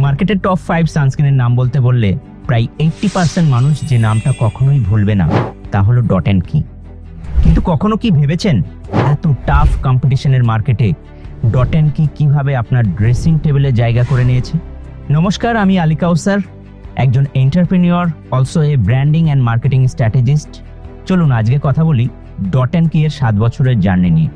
মার্কেটের টপ 5 সানস্ক্রিনের নাম বলতে বললে প্রায় 80% মানুষ যে নামটা কখনোই ভুলবে না তা হলো ডট অ্যান্ড কি। কিন্তু কখনো কি ভেবেছেন এত টাফ কম্পিটিশনের মার্কেটে ডট অ্যান্ড কি কিভাবে আপনার ড্রেসিং টেবিলে জায়গা করে নিয়েছে? নমস্কার, আমি আলী কাউসার, একজন entrepreneur, also a branding and marketing strategist. চলুন আজকে কথা বলি ডট অ্যান্ড কি এর 7 বছরের জার্নি নিয়ে।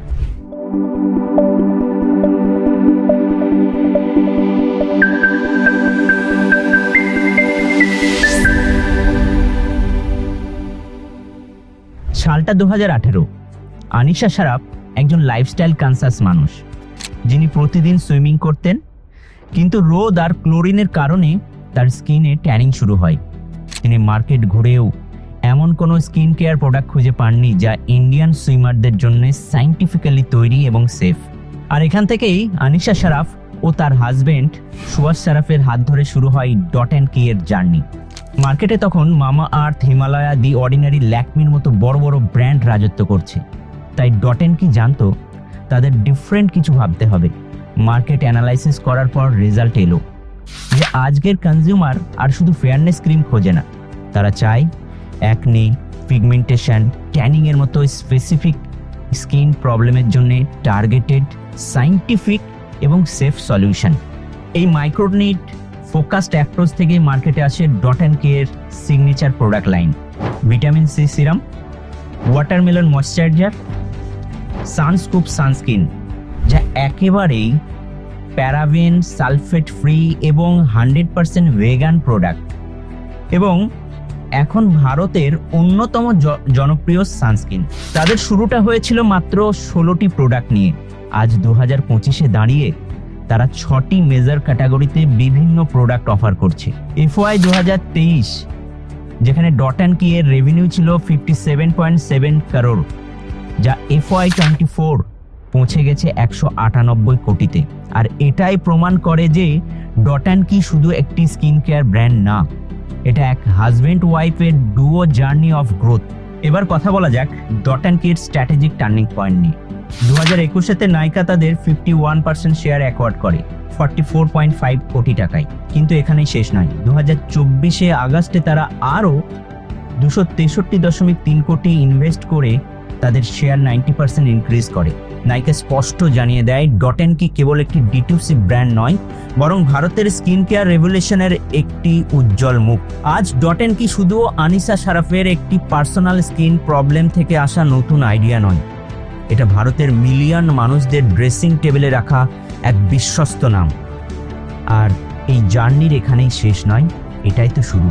সালটা 2018। আনিশা শারাফ একজন লাইফস্টাইল কনসাস মানুষ, যিনি প্রতিদিন সুইমিং করতেন, কিন্তু রোদ আর ক্লোরিনের কারণে তার স্কিনে ট্যানিং শুরু হয়। তিনি মার্কেট ঘুরেও এমন কোনো স্কিন কেয়ার প্রোডাক্ট খুঁজে পাননি যা ইন্ডিয়ান সুইমারদের জন্য সায়েন্টিফিক্যালি তৈরি এবং সেফ। আর এখান থেকেই আনিশা শারাফ ও তার হাজবেন্ড সুভাষ শারাফের হাত ধরে শুরু হয় ডট অ্যান্ড কি এর জার্নি। মার্কেটে তখন মামা আর্থ, হিমালয়া, দি অর্ডিনারি, ল্যাকমির মতো বড় বড় ব্র্যান্ড রাজত্ব করছে। তাই ডট অ্যান্ড কি জানতো তাদের ডিফারেন্ট কিছু ভাবতে হবে। মার্কেট অ্যানালাইসিস করার পর রেজাল্ট এলো যে আজকের কনজিউমার আর শুধু ফেয়ারনেস ক্রিম খোঁজে না, তারা চায় অ্যাকনে, পিগমেন্টেশন, ট্যানিং এর মতো স্পেসিফিক স্কিন প্রবলেমের জন্য টার্গেটেড, সায়েন্টিফিক এবং সেফ সলিউশন। এই মাইক্রোনিড ফোকাসড অ্যাপ্রোচ থেকে মার্কেটে আসে ডট অ্যান্ড কি এর signature product line: vitamin C serum, watermelon moisturiser, sunscoop sunscreen, যা একেবারেই প্যারাবেন, সালফেট ফ্রি এবং 100% ভেগান প্রোডাক্ট, এবং এখন ভারতের অন্যতম জনপ্রিয় সানস্ক্রিন। তাদের শুরুটা হয়েছিল মাত্র 16টি প্রোডাক্ট নিয়ে। আজ 2025-এ দাঁড়িয়ে তারা 6টি মেজর ক্যাটাগরিতে বিভিন্ন প্রোডাক্ট অফার করছে। FY 2023, যেখানে ডট অ্যান্ড কি এর রেভিনিউ ছিল 57.7 করোড়, যা FY 24 পৌঁছে গেছে 198 কোটিতে। আর এটাই প্রমাণ করে যে ডট অ্যান্ড কি শুধু একটি স্কিন কেয়ার ব্র্যান্ড না, এটা এক হাজব্যান্ড ওয়াইফের ডুও জার্নি অফ গ্রোথ। এবার কথা বলা যাক ডট অ্যান্ড কি এর স্ট্র্যাটেজিক টার্নিং পয়েন্ট নিয়ে। 2021-তে নাইকা তাদের 51% শেয়ার অ্যাকোয়ার্ড করে 44.5 কোটি টাকায়। কিন্তু এখানেই শেষ নয়। 2024-এ আগস্টে তারা আরও 263.3 কোটি ইনভেস্ট করে তাদের শেয়ার 90% ইনক্রিজ করে। নাইকা স্পষ্ট জানিয়ে দেয় ডট অ্যান্ড কি কেবল একটি ডিটুসি ব্র্যান্ড নয়, বরং ভারতের স্কিন কেয়ার রেভলিউশনের একটি উজ্জ্বল মুখ। আজ ডট অ্যান্ড কি শুধু আনিশা শারাফের একটি পার্সোনাল স্কিন প্রবলেম থেকে আসা নতুন আইডিয়া নয়, এটা ভারতের মিলিয়ন মানুষদের ড্রেসিং টেবিলে রাখা এক বিশ্বস্ত নাম। আর এই জার্নির এখানেই শেষ নয়, এটাই তো শুরু।